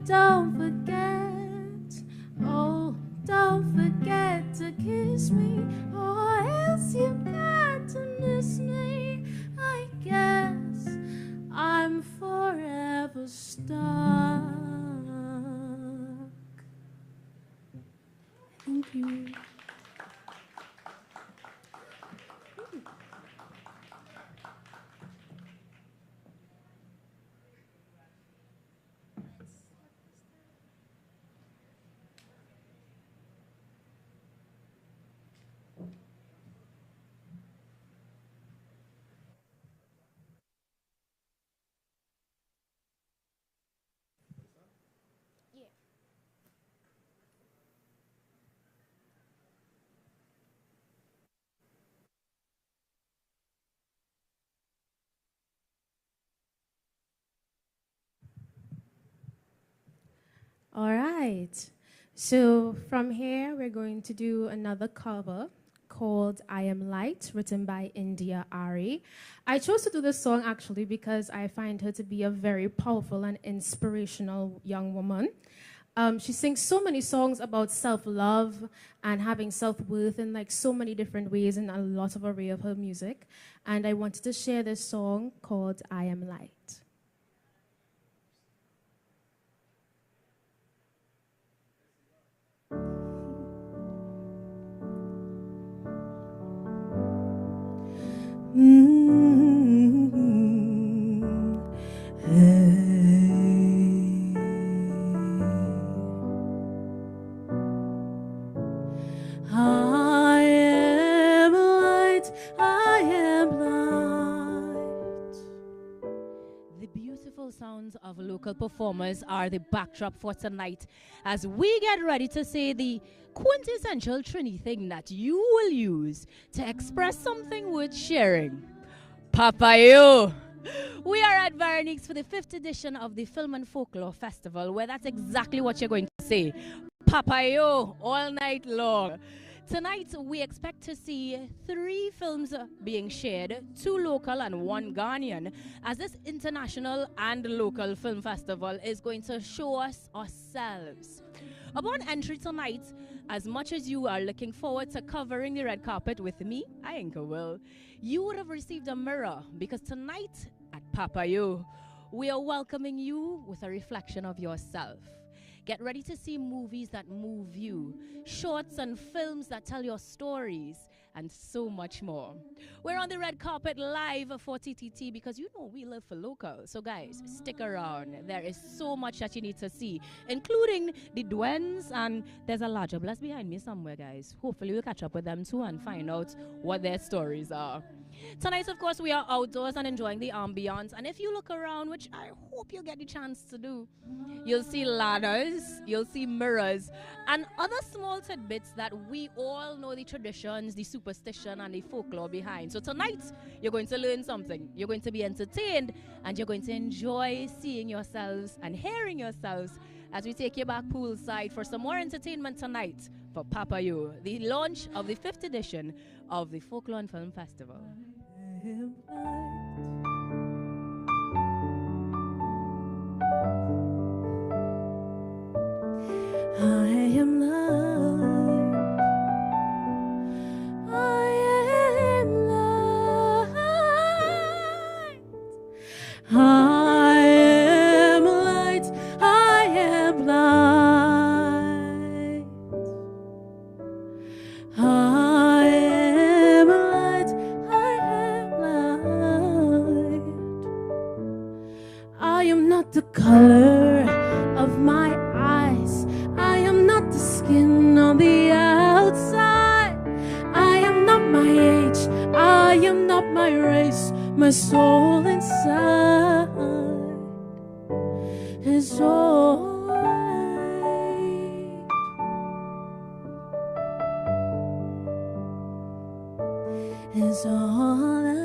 don't forget, oh, don't forget to kiss me, or else you've got to miss me. I guess I'm forever stuck. Thank you. All right. So from here, we're going to do another cover called I Am Light, written by India Ari. I chose to do this song actually because I find her to be a very powerful and inspirational young woman. She sings so many songs about self-love and having self-worth in like so many different ways in a lot of array of her music. And I wanted to share this song called I Am Light. I am light, I am light. The beautiful sounds of local performers are the backdrop for tonight as we get ready to say the quintessential Trini thing that you will use to express something worth sharing. Papayo! We are at Veronique's for the 5th edition of the Film and Folklore Festival, where that's exactly what you're going to say. Papayo all night long. Tonight, we expect to see 3 films being shared, 2 local and 1 Ghanaian, as this international and local film festival is going to show us ourselves. Upon entry tonight, as much as you are looking forward to covering the red carpet with me, Inka Will, you would have received a mirror, because tonight at Papayo, we are welcoming you with a reflection of yourself. Get ready to see movies that move you, shorts and films that tell your stories, and so much more. We're on the red carpet live for TTT because you know we live for local. So guys, stick around. There is so much that you need to see, including the Dwens, and there's a larger blast behind me somewhere, guys. Hopefully we'll catch up with them too and find out what their stories are. Tonight, of course, we are outdoors and enjoying the ambience. And if you look around, which I hope you get the chance to do, you'll see ladders, you'll see mirrors, and other small tidbits that we all know the traditions, the superstition, and the folklore behind. So tonight, you're going to learn something. You're going to be entertained, and you're going to enjoy seeing yourselves and hearing yourselves as we take you back poolside for some more entertainment tonight for Papayo, the launch of the 5th edition of the Folklore and Film Festival. I am light, I am light, I am light, I am light, I am light, I am light. I am not the color of my eyes, I am not the skin on the outside, I am not my age, I am not my race, my soul inside is all light, is all light.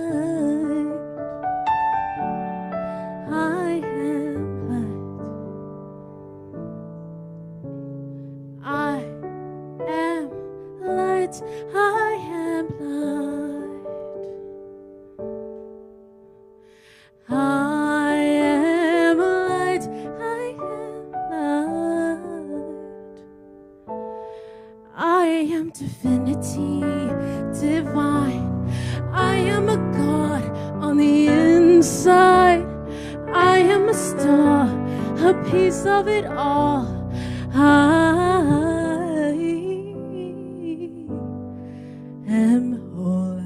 I am light, I am light, I am light, I am light, I am light. divinity divine. I am a god on the inside. I am a star, a piece of it all. I am whole.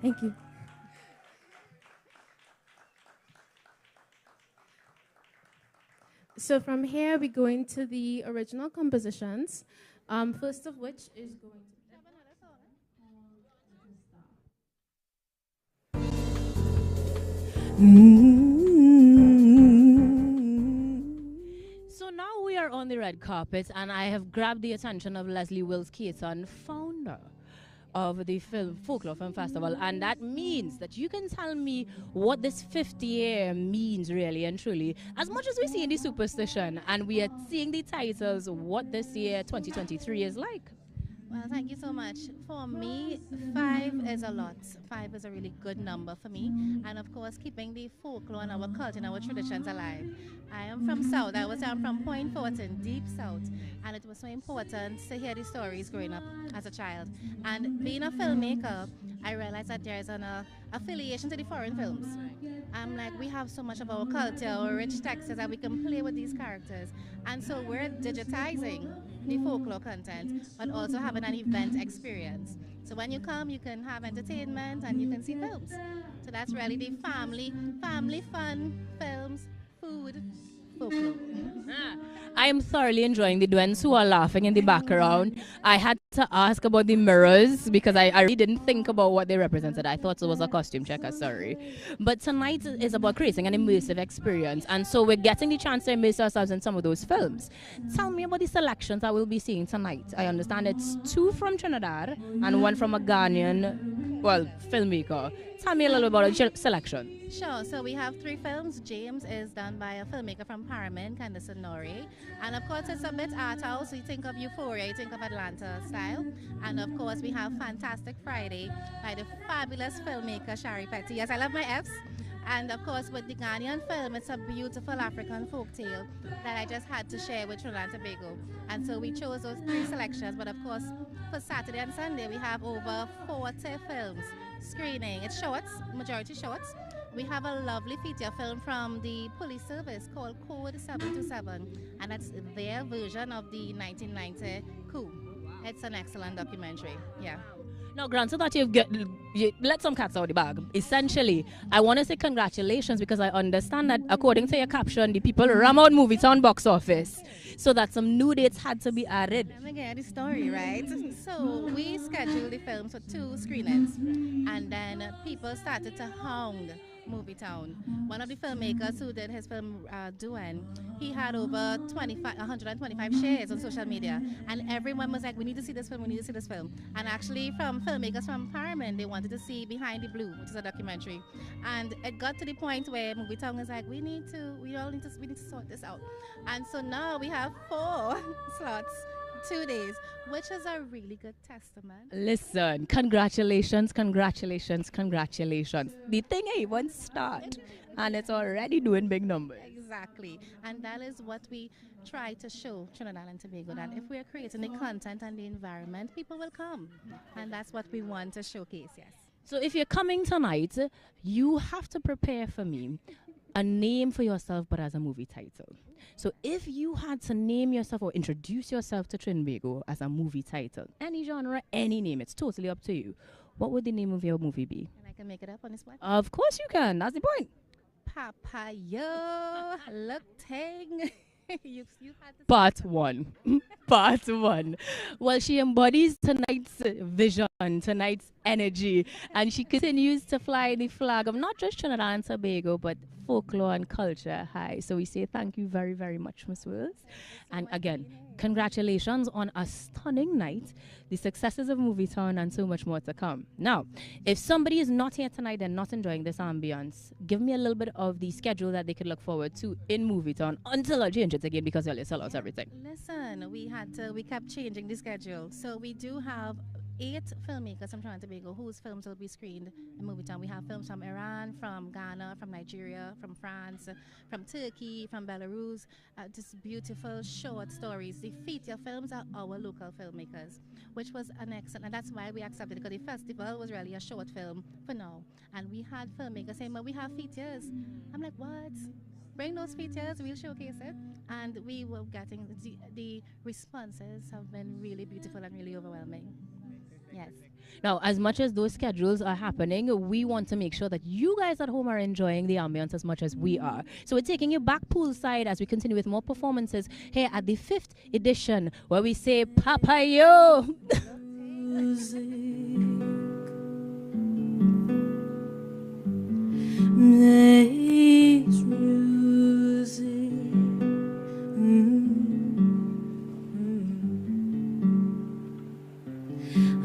Thank you. So from here, we go into the original compositions. First of which is going to So now we are on the red carpet, and I have grabbed the attention of Leslie Wills-Caton, founder of the Folklore Film Festival, and that means that you can tell me what this 50th year means really and truly. As much as we see in the superstition and we are seeing the titles, what this year 2023 is like. Well, thank you so much. For me, 5 is a lot. 5 is a really good number for me. And of course, keeping the folklore and our culture and our traditions alive. I am from South. I'm from Point Fortin, deep South. And it was so important to hear the stories growing up as a child. And being a filmmaker, I realized that there is an affiliation to the foreign films. I'm like, we have so much of our culture, our rich texts that we can play with these characters. And so we're digitizing the folklore content, but also having an event experience. So when you come, you can have entertainment and you can see films. So that's really the family fun, films, food, folklore. I am thoroughly enjoying the duets who are laughing in the background. I had to ask about the mirrors because I really didn't think about what they represented. I thought it was a costume checker, sorry. But tonight is about creating an immersive experience, and so we're getting the chance to immerse ourselves in some of those films. Tell me about the selections I will be seeing tonight. I understand it's 2 from Trinidad and 1 from a Ghanaian, filmmaker. Tell me a little about the selection. Sure. So we have 3 films. James is done by a filmmaker from Paramin, Candice Nori. And of course, it's a bit art house. You think of Euphoria, you think of Atlanta style. And of course, we have Fantastic Friday by the fabulous filmmaker Shari Petty. Yes, I love my Fs. And of course, with the Ghanaian film, it's a beautiful African folktale that I just had to share with Trinidad and Tobago. And so we chose those 3 selections. But of course, for Saturday and Sunday, we have over 40 films screening. It's shorts, majority shorts. We have a lovely feature film from the police service called Code 727, and that's their version of the 1990 coup. It's an excellent documentary. Yeah. Now, granted that you let some cats out of the bag. Essentially, I want to say congratulations because I understand that according to your caption, the people ram out Movie Town box office, so that some new dates had to be added. Let me get the story right. So we scheduled the films for 2 screenings, and then people started to hound Movie Town. One of the filmmakers who did his film Duen, he had over 125 shares on social media, and everyone was like, we need to see this film, we need to see this film. And actually from filmmakers from Paramount, they wanted to see Behind the Blue, which is a documentary. And it got to the point where Movie Town was like, we need to sort this out. And so now we have 4 slots, 2 days, which is a really good testament. Listen, congratulations. The thing ain't even start, and it's already doing big numbers. Exactly. And that is what we try to show Trinidad and Tobago, that if we are creating the content and the environment, people will come. And that's what we want to showcase, yes. So if you're coming tonight, you have to prepare for me a name for yourself, but as a movie title. So if you had to name yourself or introduce yourself to Trinbago as a movie title, any genre, any name, it's totally up to you. What would the name of your movie be? And I can make it up on the spot? Of course you can. That's the point. Papaya, look, tang. you had to Part 1. Part 1. Well, she embodies tonight's vision, tonight's energy, and she continues to fly the flag of not just Trinidad and Tobago, but folklore and culture high. So we say thank you very, very much, Ms. Wills. And again, congratulations on a stunning night, the successes of Movie Town, and so much more to come. Now, if somebody is not here tonight and not enjoying this ambience, give me a little bit of the schedule that they could look forward to in Movie Town until I change it again because you'll sell out everything. Listen, we kept changing the schedule. So we do have 8 filmmakers from Trinidad and Tobago whose films will be screened in Movie Town. We have films from Iran, from Ghana, from Nigeria, from France, from Turkey, from Belarus. Just beautiful short stories. The feature films are our local filmmakers, which was an excellent, and that's why we accepted it, because the festival was really a short film for now. And we had filmmakers saying, well, we have features. I'm like, what? Bring those features, we'll showcase it. And we were getting the responses have been really beautiful and really overwhelming. Yes. Now, as much as those schedules are happening, we want to make sure that you guys at home are enjoying the ambience as much as we are. So we're taking you back poolside as we continue with more performances here at the 5th edition, where we say, Papa Yo! Makes music.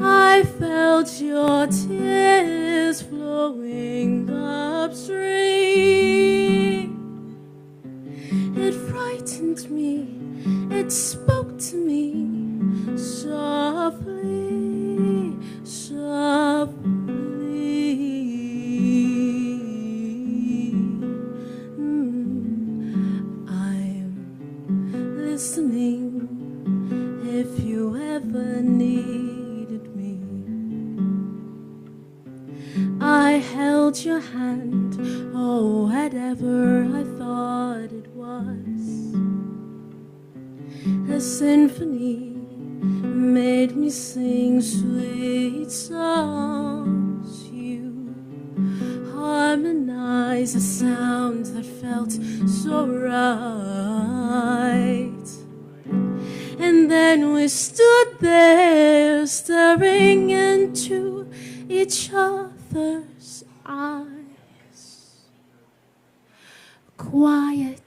I felt your tears flowing upstream. It frightened me, it spoke to me softly, softly. I'm listening if you ever needed me. I held your hand, oh, whatever I thought it was. A symphony made me sing sweet songs. You harmonized a sound that felt so right. And then we stood there staring into each other's eyes, quietly,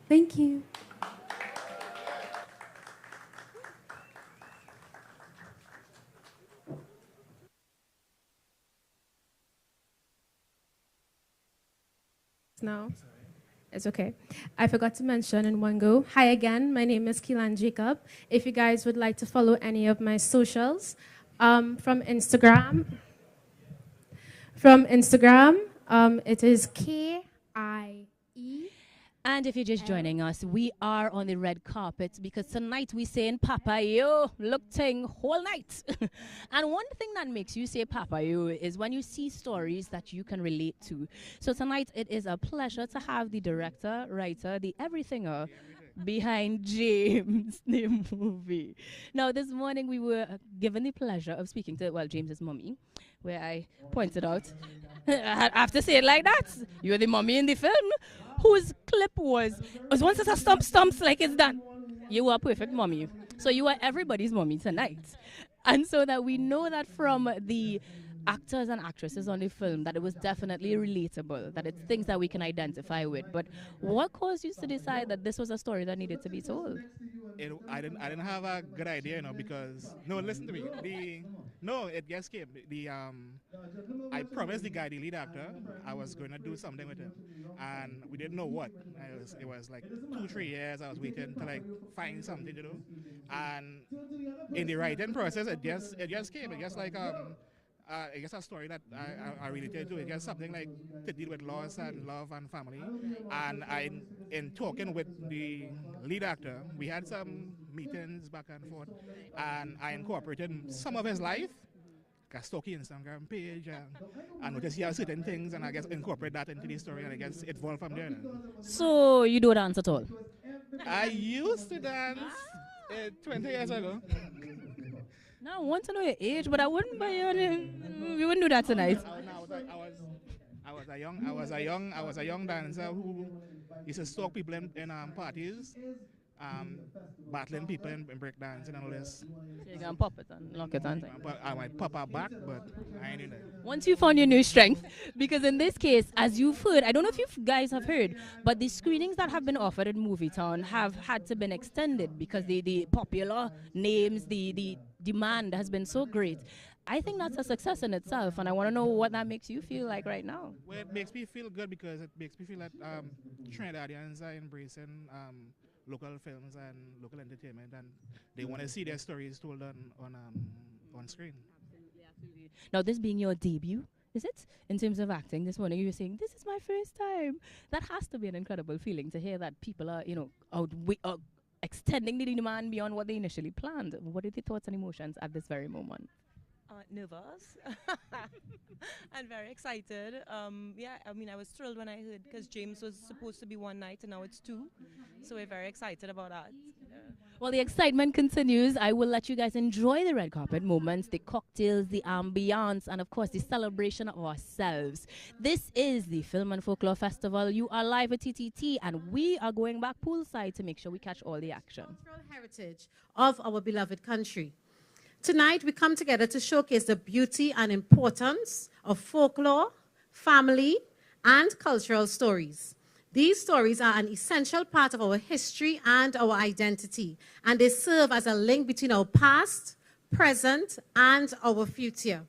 Thank you. Now, it's okay. I forgot to mention in one go. Hi again, my name is Keelan Jacob. If you guys would like to follow any of my socials, from Instagram, it is KIE. And if you're just joining us, we are on the red carpet because tonight we saying Papa Yo, look thing whole night. And one thing that makes you say Papa Yo is when you see stories that you can relate to. So tonight it is a pleasure to have the director, writer, the everythinger behind James, the movie. Now this morning we were given the pleasure of speaking to, well, James's mummy, where I pointed out, I have to say it like that, you're the mummy in the film, whose clip was once it's a stumps like it's done. You are perfect mommy. So you are everybody's mommy tonight. And so that we know that from the actors and actresses on the film that it was definitely relatable, that it's things that we can identify with. But what caused you to decide that this was a story that needed to be told? I didn't have a good idea, because no, listen to me. It just came. I promised the guy, the lead actor, I was going to do something with him, and we didn't know what. It was like 2-3 years. I was waiting to like find something to do, and in the writing process, it just came. It just like I guess a story that I related to. It just something like to deal with loss and love and family. And in talking with the lead actor, we had some meetings back and forth, and I incorporated some of his life. I stalk his Instagram page and notice he has certain things, and I guess incorporate that into the story, and I guess it evolved from there. So you don't dance at all? I used to dance 20 years ago. Now I want to know your age, but I wouldn't buy you. We wouldn't do that tonight. I was a young dancer who used to stalk people in parties, um, battling people in breakdance and all this. So you can pop it and lock it and thing. But I might pop her back, but I ain't in it. Once you found your new strength, because in this case, as you've heard, I don't know if you guys have heard, but the screenings that have been offered in Movietown have had to been extended because the popular names, the demand has been so great. I think that's a success in itself, and I want to know what that makes you feel like right now. Well, it makes me feel good because it makes me feel that Trinidadians are embracing local films and local entertainment, and they want to see their stories told on screen. Absolutely. Now, this being your debut, is it? In terms of acting, this morning you were saying, this is my first time. That has to be an incredible feeling to hear that people are, extending the demand beyond what they initially planned. What are the thoughts and emotions at this very moment? Nervous and very excited. Yeah, I mean, I was thrilled when I heard because James was supposed to be one night and now it's two. So we're very excited about that. Yeah. Well, the excitement continues. I will let you guys enjoy the red carpet moments, the cocktails, the ambiance, and of course, the celebration of ourselves. This is the Film and Folklore Festival. You are live at TTT, and we are going back poolside to make sure we catch all the action. Cultural heritage of our beloved country. Tonight, we come together to showcase the beauty and importance of folklore, family, and cultural stories. These stories are an essential part of our history and our identity, and they serve as a link between our past, present, and our future.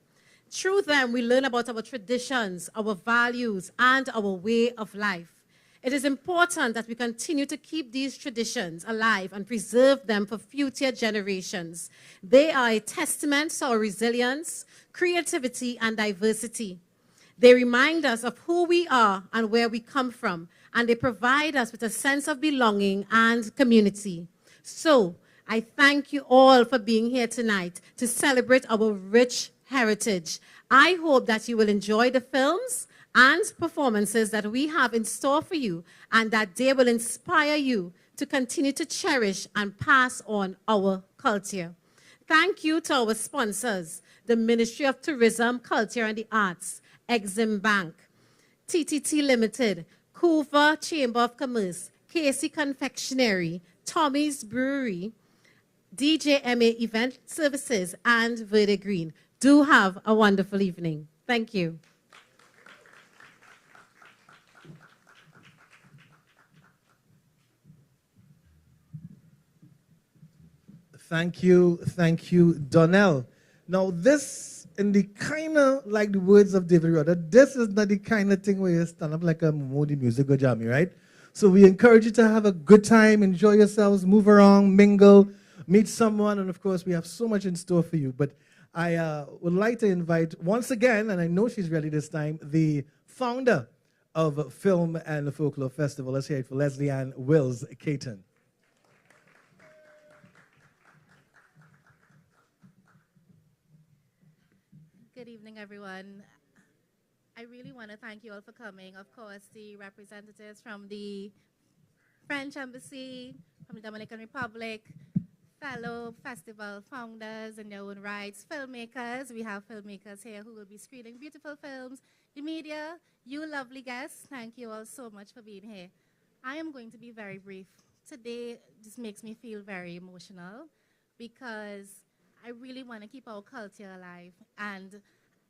Through them, we learn about our traditions, our values, and our way of life. It is important that we continue to keep these traditions alive and preserve them for future generations. They are a testament to our resilience, creativity, and diversity. They remind us of who we are and where we come from, and they provide us with a sense of belonging and community. So, I thank you all for being here tonight to celebrate our rich heritage. I hope that you will enjoy the films and performances that we have in store for you, and that they will inspire you to continue to cherish and pass on our culture. Thank you to our sponsors, the Ministry of Tourism, Culture and the Arts, Exim Bank, TTT Limited, Coover Chamber of Commerce, Casey Confectionery, Tommy's Brewery, DJMA Event Services, and Verde Green. Do have a wonderful evening. Thank you. Thank you, Donnell. Now, this, in the kind of, like the words of David Rudder, this is not the kind of thing where you stand up like a moody musical jammy, right? So we encourage you to have a good time, enjoy yourselves, move around, mingle, meet someone, and of course, we have so much in store for you. But I would like to invite, once again, and I know she's ready this time, the founder of Film and Folklore Festival. Let's hear it for Leslie Ann Wills Caton. Good evening, everyone. I really want to thank you all for coming. Of course, the representatives from the French Embassy, from the Dominican Republic, fellow festival founders in their own rights, filmmakers. We have filmmakers here who will be screening beautiful films. The media, you lovely guests, thank you all so much for being here. I am going to be very brief. Today, this makes me feel very emotional because I really want to keep our culture alive. And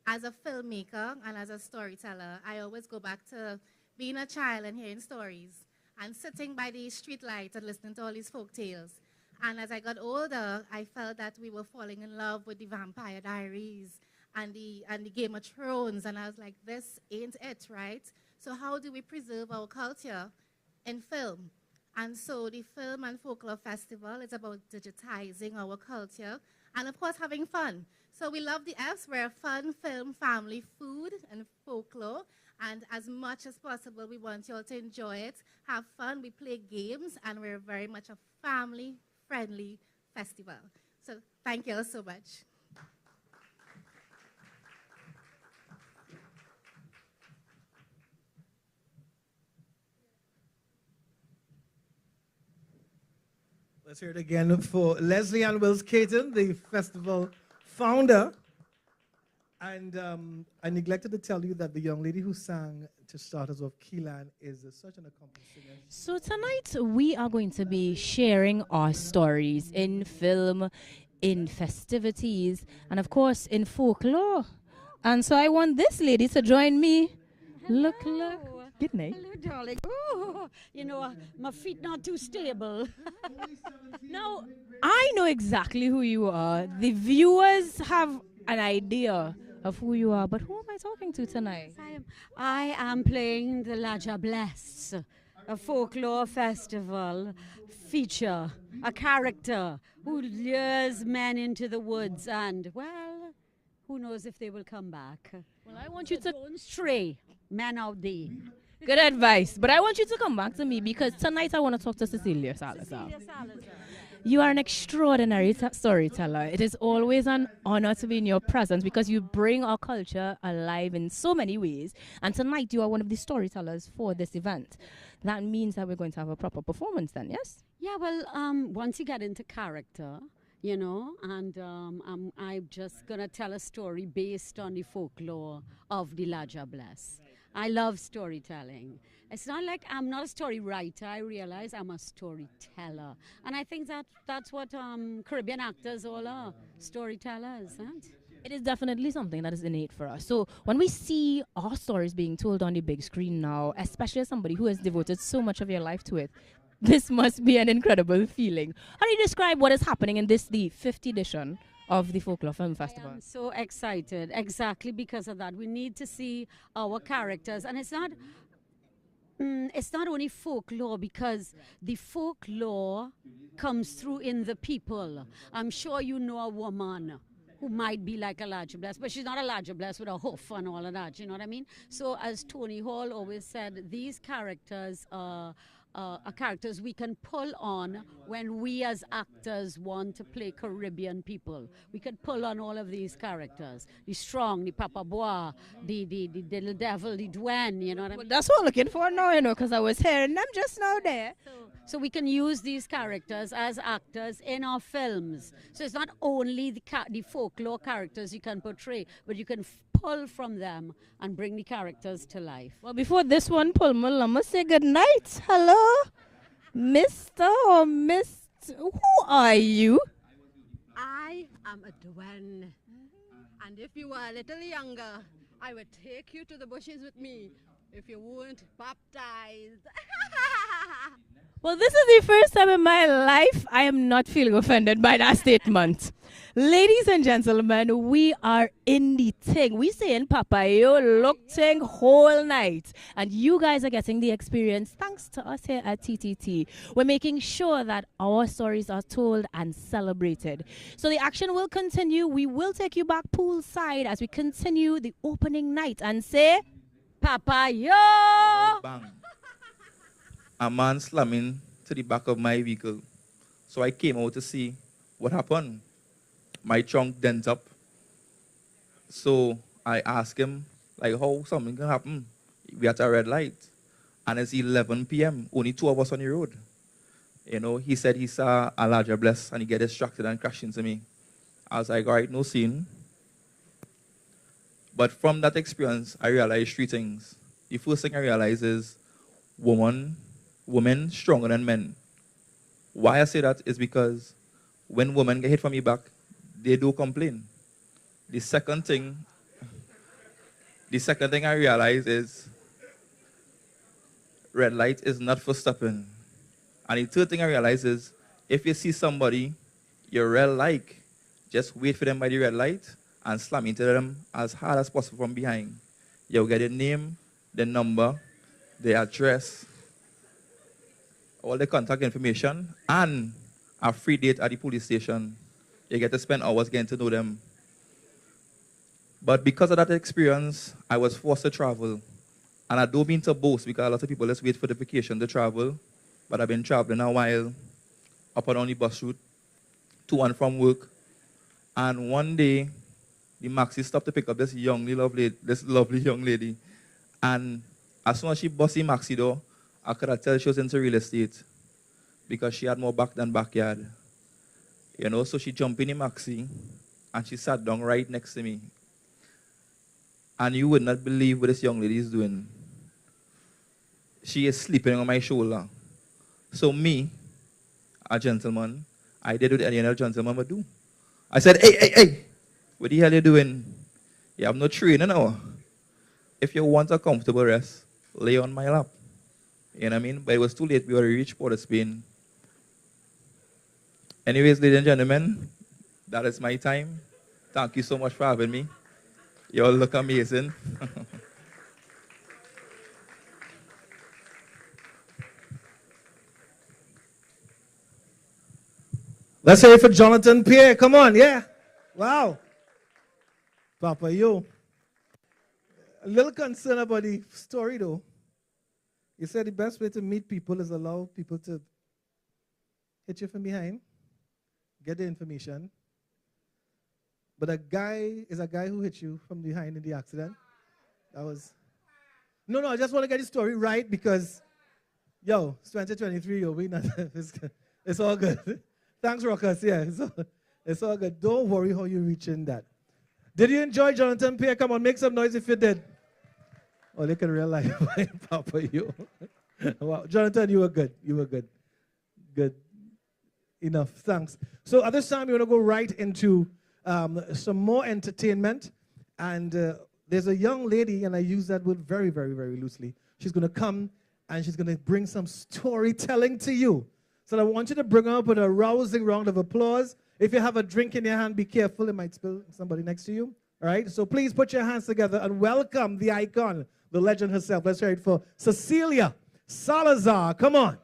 as a filmmaker and as a storyteller, I always go back to being a child and hearing stories and sitting by the street lights and listening to all these folk tales. And as I got older, I felt that we were falling in love with the Vampire Diaries and the Game of Thrones. And I was like, this ain't it, right? So how do we preserve our culture in film? And so the Film and Folklore Festival is about digitizing our culture and, of course, having fun. So we love the F's. We're fun, film, family, food, and folklore. And as much as possible, we want you all to enjoy it, have fun. We play games, and we're very much a family-friendly festival. So thank you all so much. Let's hear it again for Leslie Ann Wills Caton, the festival founder. And I neglected to tell you that the young lady who sang to start us off, Keelan is such an accomplished singer. So tonight we are going to be sharing our stories in film, in festivities, and of course in folklore. And so I want this lady to join me. Look. Good night. Hello, darling. Oh, my feet not too stable. Now, I know exactly who you are. The viewers have an idea of who you are, but who am I talking to tonight? I am playing the Laja Bless, a folklore festival feature, a character who lures men into the woods and, well, who knows if they will come back. Well, I want you to Don't stray, men out there. good advice, but I want you to come back to me because tonight I want to talk to Cecilia Salazar. You are an extraordinary storyteller. It is always an honor to be in your presence because you bring our culture alive in so many ways. And tonight you are one of the storytellers for this event. That means that we're going to have a proper performance then, yes? Yeah, well, once you get into character, and I'm just going to tell a story based on the folklore of the Laja Bless. I love storytelling. It's not like I'm not a story writer. I realize I'm a storyteller. And I think that's what Caribbean actors all are, storytellers. Huh? It is definitely something that is innate for us. So when we see our stories being told on the big screen now, especially as somebody who has devoted so much of your life to it, this must be an incredible feeling. How do you describe what is happening in the 5th edition of the Folklore Film Festival? I'm so excited, exactly because of that. We need to see our characters. And it's not only folklore, because the folklore comes through in the people. I'm sure you know a woman who might be like a Laja Bless, but she's not a Laja Bless with a hoof and all of that, you know what I mean? So as Tony Hall always said, these characters are characters we can pull on when we as actors want to play Caribbean people. We can pull on all of these characters. The strong, the Papa Bois, the little devil, the Dwen, you know what I mean? Well, that's what I'm looking for now, because I was hearing them just now there. So we can use these characters as actors in our films. So it's not only the folklore characters you can portray, but you can pull from them and bring the characters to life. Well, before this one, Pulmul, I must say good night. Hello, Mr. or Miss. Who are you? I am a Dwen. And if you were a little younger, I would take you to the bushes with me if you weren't baptized. Well, this is the first time in my life I am not feeling offended by that statement. Ladies and gentlemen, we are in the thing. We saying Papa, yo, look thing whole night. And you guys are getting the experience thanks to us here at TTT. We're making sure that our stories are told and celebrated. So the action will continue. We will take you back poolside as we continue the opening night and say, Papa, yo! Bang. A man slamming to the back of my vehicle. So I came out to see what happened. My trunk dent up. So I asked him, how something can happen? We at a red light. And it's 11 p.m., only 2 of us on the road. He said he saw a Laja Bless and he get distracted and crashed into me. I was like, all right, no scene. But from that experience, I realized 3 things. The first thing I realized is women stronger than men. Why I say that is because when women get hit from the back, they do complain. The second thing I realize is red light is not for stopping. And the third thing I realize is if you see somebody you really like, just wait for them by the red light and slam into them as hard as possible from behind. You'll get the name, the number, the address, all the contact information, and a free date at the police station. You get to spend hours getting to know them. But because of that experience, I was forced to travel. And I don't mean to boast because a lot of people just wait for the vacation to travel. But I've been traveling a while, up and down the bus route, to and from work. And one day, the maxi stopped to pick up this lovely young lady. And as soon as she bust the maxi door, I could tell she was into real estate because she had more back than backyard. So she jumped in the maxi and she sat down right next to me. And you would not believe what this young lady is doing. she is sleeping on my shoulder. So me, a gentleman, I did what any other gentleman would do. I said, hey, what the hell you doing? You have no training now. If you want a comfortable rest, lay on my lap. You know what I mean? But it was too late. We already reached Port of Spain. Anyways, ladies and gentlemen, that is my time. Thank you so much for having me. You all look amazing. Let's hear it for Jonathan Pierre. Come on, yeah. Wow. Papa, yo. A little concerned about the story, though. You said the best way to meet people is allow people to hit you from behind, get the information. But a guy is a guy who hit you from behind in the accident. That was... No, I just want to get the story right because, yo, it's 2023, yo, we not... it's all good. Thanks, Rockers. Yeah, it's all good. Don't worry how you reach in that. Did you enjoy Jonathan Pierre? Come on, make some noise if you did. Oh, look in real life. Papa, you. Wow. Jonathan, you were good. You were good. Good. Enough. Thanks. So at this time, we're going to go right into some more entertainment. And there's a young lady, and I use that word very, very, very loosely. She's going to come, and she's going to bring some storytelling to you. So I want you to bring her up with a rousing round of applause. If you have a drink in your hand, be careful. It might spill somebody next to you. All right? So please put your hands together and welcome the icon, the legend herself. Let's hear it for Cecilia Salazar. Come on.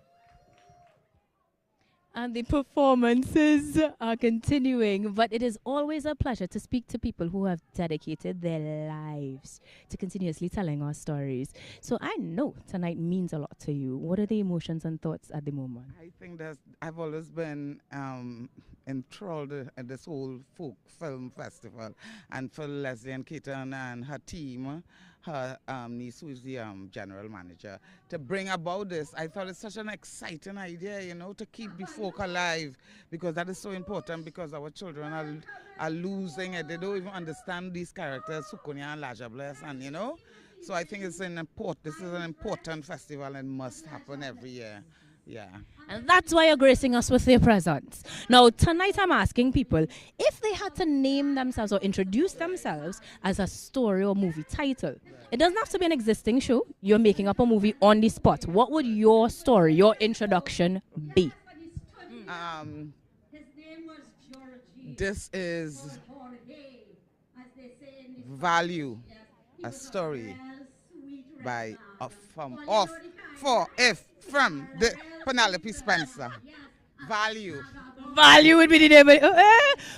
And the performances are continuing, but it is always a pleasure to speak to people who have dedicated their lives to continuously telling our stories. So I know tonight means a lot to you. What are the emotions and thoughts at the moment? I think that I've always been enthralled at this whole folk film festival, and for Leslie and Keaton and her team, her niece, who is the general manager, to bring about this. I thought it's such an exciting idea, you know, to keep the folk alive, because that is so important, because our children are losing it. They don't even understand these characters, Sukunya and Lajables, and you know. So I think this is an important festival and must happen every year. Yeah. And that's why you're gracing us with your presence. Now, tonight I'm asking people if they had to name themselves or introduce themselves as a story or movie title. It doesn't have to be an existing show. You're making up a movie on the spot. What would your story, your introduction be? This is Value, a story by from the Penelope Spencer. Value. Value would be the name.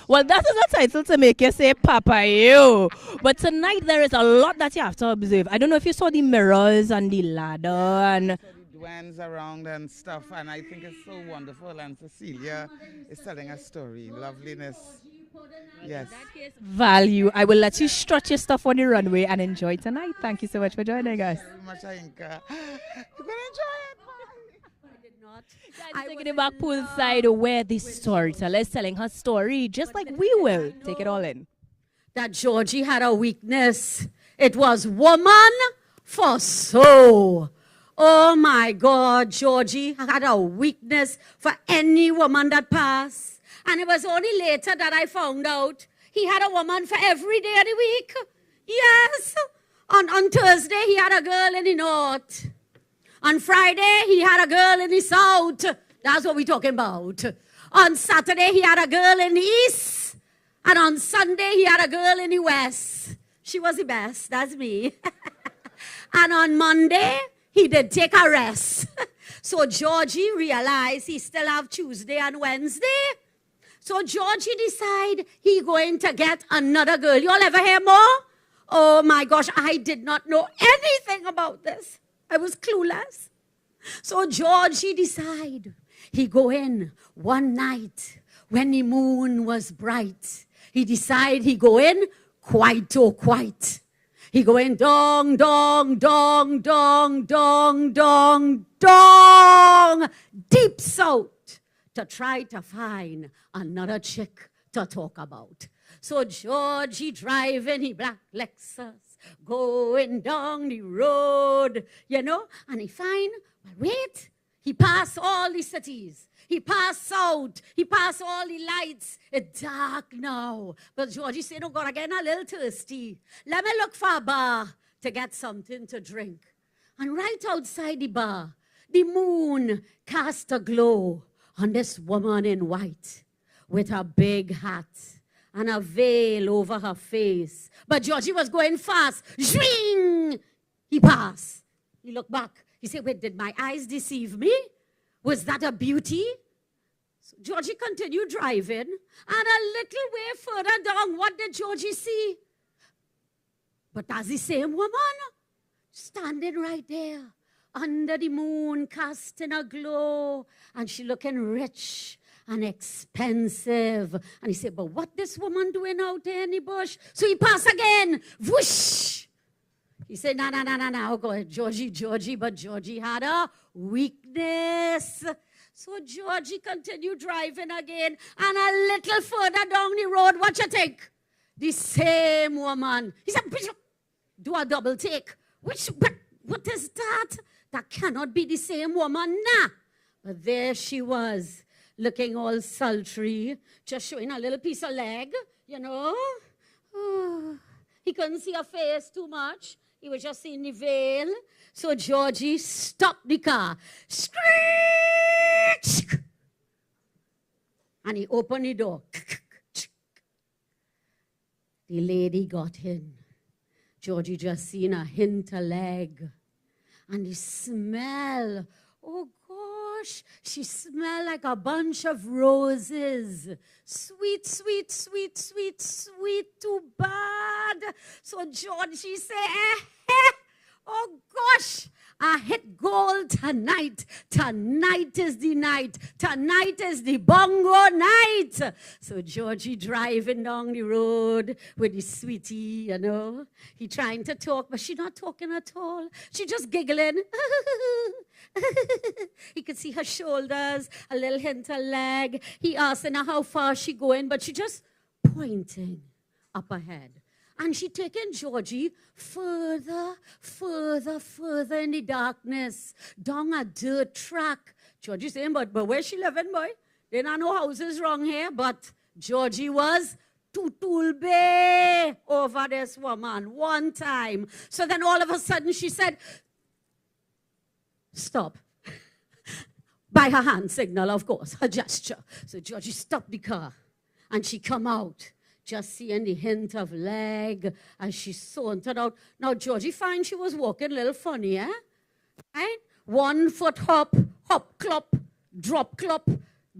Well, that is a title to make you say Papa you. But tonight there is a lot that you have to observe. I don't know if you saw the mirrors and the ladder and Dwayne's around and stuff, and I think it's so wonderful. And Cecilia is telling a story, loveliness. Yes. Value. I will let you strut your stuff on the runway and enjoy tonight. Thank you so much for joining us. Thank you very much, Ainka. You're gonna enjoy it. Guys, taking it back poolside where the storyteller is telling her story just like we will. Take it all in. That Georgie had a weakness. It was woman for soul. Oh my God, Georgie had a weakness for any woman that passed. And it was only later that I found out he had a woman for every day of the week. Yes. On Thursday, he had a girl in the north. On Friday, he had a girl in the south. That's what we're talking about. On Saturday, he had a girl in the east. And on Sunday, he had a girl in the west. She was the best. That's me. And on Monday, he did take a rest. So Georgie realized he still have Tuesday and Wednesday. So Georgie decided he going to get another girl. You all ever hear more? Oh my gosh, I did not know anything about this. I was clueless. So Georgie decided he go in one night when the moon was bright. He decided he go in quite. He go in dong, dong, dong, dong, dong, dong, dong, deep south to try to find another chick to talk about. So Georgie driving his black Lexus, going down the road, you know, and he find, well, wait, he passed all the cities. He passed out. He passed all the lights. It's dark now. But Georgie said, oh God, I'm getting a little thirsty. Let me look for a bar to get something to drink. And right outside the bar, the moon cast a glow on this woman in white with a big hat and a veil over her face. But Georgie was going fast. Zwing! He passed. He looked back. He said, wait, did my eyes deceive me? Was that a beauty? So Georgie continued driving. And a little way further down, what did Georgie see? But that's the same woman standing right there under the moon, casting a glow. And she looking rich and expensive. And he said, but what this woman doing out there in the bush? So he passed again. Whoosh! He said, no, oh God, Georgie, but Georgie had a weakness. So Georgie continued driving again. And a little further down the road, what you think? The same woman. He said, Bishop, do a double take. What is that? That cannot be the same woman, nah. But there she was, looking all sultry, just showing a little piece of leg, you know. Oh, he couldn't see her face too much. He was just seeing the veil. So Georgie stopped the car. Screech! And he opened the door. The lady got in. Georgie just seen a hint of leg. And the smell, oh gosh, she smelled like a bunch of roses. Sweet, sweet, sweet, sweet, sweet, too bad. So Georgie said, oh gosh, I hit gold tonight. Tonight is the night. Tonight is the bongo night. So Georgie driving down the road with his sweetie, you know. He trying to talk, but she not talking at all. She just giggling. He could see her shoulders, a little hint of leg. He asking her how far she going, but she just pointing up ahead. And she taking Georgie further, further, further in the darkness, down a dirt track. Georgie saying, but where she living, boy? There are no houses wrong here, but Georgie was tutulbe over this woman one time. So then all of a sudden she said, stop. By her hand signal, of course, her gesture. So Georgie stopped the car and she come out. Just seeing the hint of leg as she sauntered out. Now, Georgie find she was walking a little funny, eh? Right? 1 foot hop, hop, clop, drop, clop,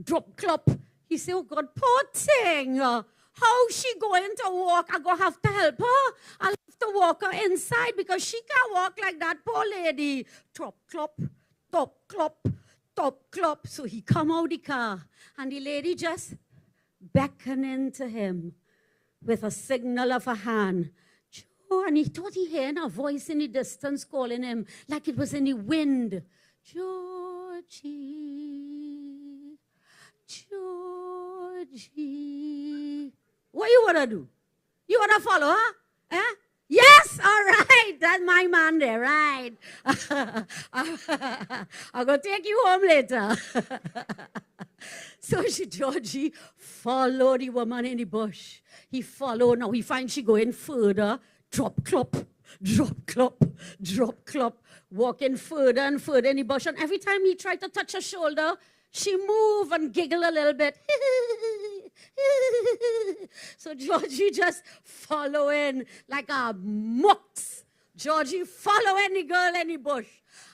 drop, clop. He said, oh, God, poor thing. How she going to walk? I'm going to have to help her. I'll have to walk her inside because she can't walk like that, poor lady. Top, clop, top, clop, top, clop. So he come out the car and the lady just beckoning to him with a signal of a hand. And he thought he heard a voice in the distance calling him like it was in the wind. Georgie, Georgie. What you want to do? You want to follow her? Eh? Yes, all right. That's my man there, right? I'll go take you home later. So Georgie followed the woman in the bush. He followed. Now he finds she going further. Drop, clop, drop, clop, drop, clop. Walking further and further in the bush. And every time he tried to touch her shoulder, she moved and giggled a little bit. So Georgie just following like a mux. Georgie following the girl in the bush.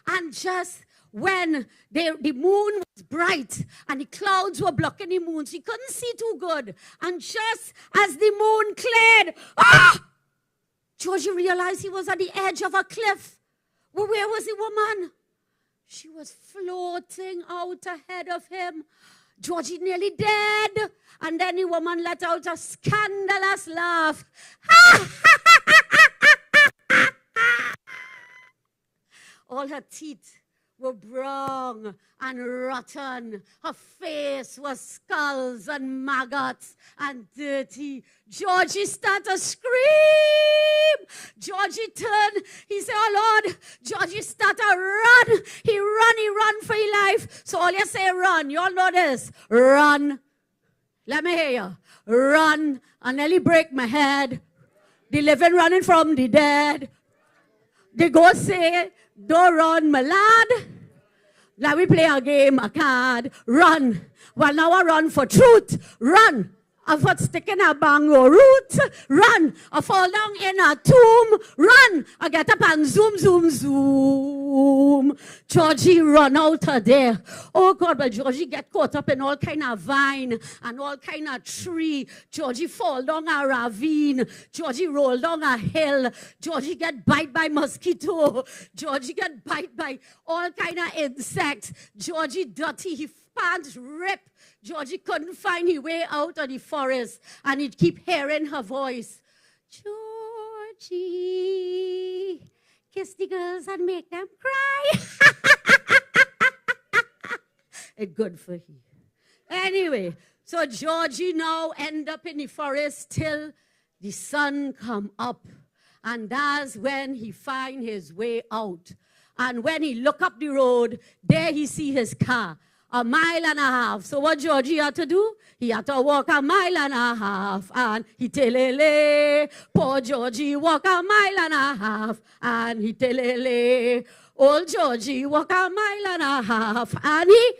And just when the moon was bright and the clouds were blocking the moon, so he couldn't see too good. And just as the moon cleared, Georgie realized he was at the edge of a cliff. Well, where was the woman? She was floating out ahead of him. Georgie nearly dead. And then the woman let out a scandalous laugh. All her teeth were brown and rotten. Her face was skulls and maggots and dirty. Georgie started to scream. Georgie turned. He said, oh, Lord. Georgie started to run. He run for his life. So all you say, run. You all know this. Run. Let me hear you. Run. I nearly break my head. The living running from the dead. The ghost say, don't run, my lad. Now we play a game, a card. Run. Well, now I run for truth. Run. I for sticking a bango root. Run. I fall down in a tomb. Run. I get up and zoom, zoom, zoom. Georgie run out of there. Oh God, but Georgie get caught up in all kind of vine and all kind of tree. Georgie fall down a ravine. Georgie roll down a hill. Georgie get bite by mosquito. Georgie get bite by all kind of insects. Georgie dirty. He pants rip. Georgie couldn't find his way out of the forest, and he'd keep hearing her voice. Georgie, kiss the girls and make them cry. It's good for him. Anyway, so Georgie now end up in the forest till the sun come up, and that's when he find his way out. And when he look up the road, there he see his car. 1.5 miles. So what Georgie had to do? He had to walk 1.5 miles, and he telele. Poor Georgie walk 1.5 miles, and he telele. Old Georgie walk 1.5 miles, and he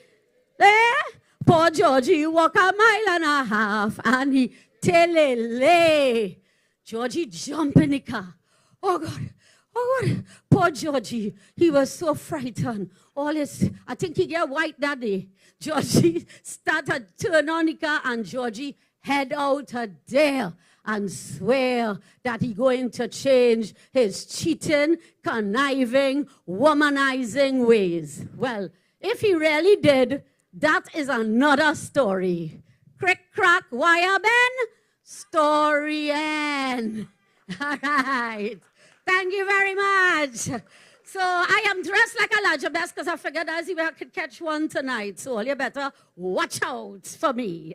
there. Poor Georgie walk 1.5 miles, and he telele. Georgie jump in the car. Oh God. Oh, God. Poor Georgie. He was so frightened. I think he get white that day. Georgie started turn on the car, and Georgie head out there and swear that he going to change his cheating, conniving, womanizing ways. Well, if he really did, that is another story. Crick, crack, wire, Ben, story end. All right. Thank you very much. So I am dressed like a larger best because I figured as if I could catch one tonight. So you better watch out for me.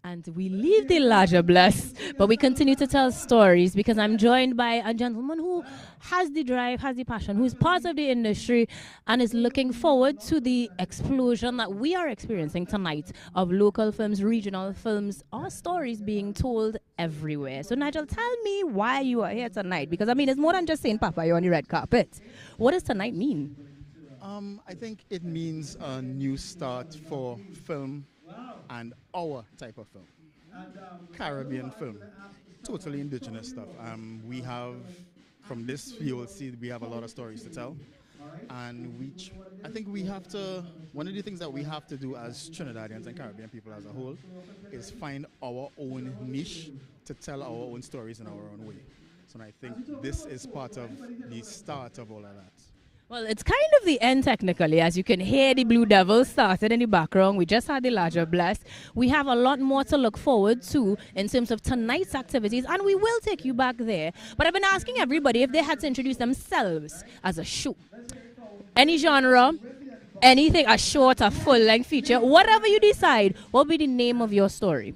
And we leave the larger bless, but we continue to tell stories because I'm joined by a gentleman who has the drive, has the passion, who's part of the industry and is looking forward to the explosion that we are experiencing tonight of local films, regional films, or stories being told everywhere. So Nigel, tell me why you are here tonight, because I mean, it's more than just saying Papa, you're on the red carpet. What does tonight mean? I think it means a new start for film and our type of film, Caribbean film, totally indigenous stuff. We have, from this you will see we have a lot of stories to tell, and I think we have to, one of the things that we have to do as Trinidadians and Caribbean people as a whole is find our own niche to tell our own stories in our own way. So I think this is part of the start of all of that. Well, it's kind of the end technically. As you can hear, the Blue Devils started in the background. We just had the larger blast. We have a lot more to look forward to in terms of tonight's activities, and we will take you back there. But I've been asking everybody if they had to introduce themselves as a show. Any genre, anything, a short, a full-length feature, whatever you decide, what will be the name of your story?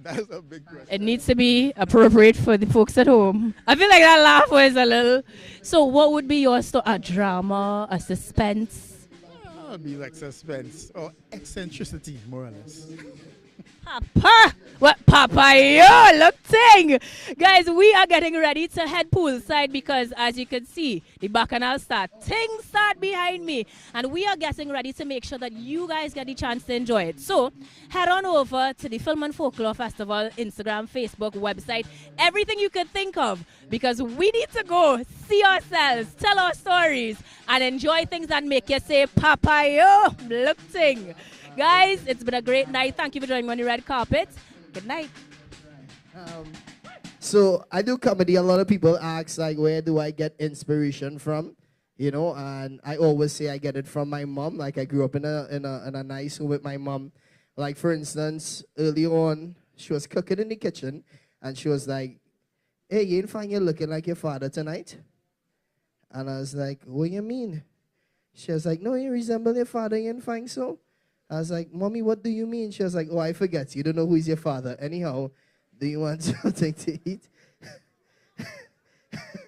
That's a big question. It needs to be appropriate for the folks at home. I feel like that laugh was a little... So what would be your story? A drama, a suspense? It would be like suspense or eccentricity, more or less. Papa! What Papa, yo, look thing! Guys, we are getting ready to head poolside because as you can see, the bacchanal things start behind me. And we are getting ready to make sure that you guys get the chance to enjoy it. So, head on over to the Film and Folklore Festival, Instagram, Facebook, website, everything you could think of. Because we need to go see ourselves, tell our stories, and enjoy things that make you say, Papa, yo, look thing. Guys, it's been a great night. Thank you for joining me on the red carpet. Good night. So I do comedy. A lot of people ask, like, where do I get inspiration from? You know, and I always say I get it from my mom. Like, I grew up in a nice home with my mom. Like, for instance, early on, she was cooking in the kitchen, and she was like, hey, you ain't find you looking like your father tonight? And I was like, what you mean? She was like, no, you resemble your father, you ain't find so? I was like, Mommy, what do you mean? She was like, oh, I forget. You don't know who's your father. Anyhow, do you want something to eat?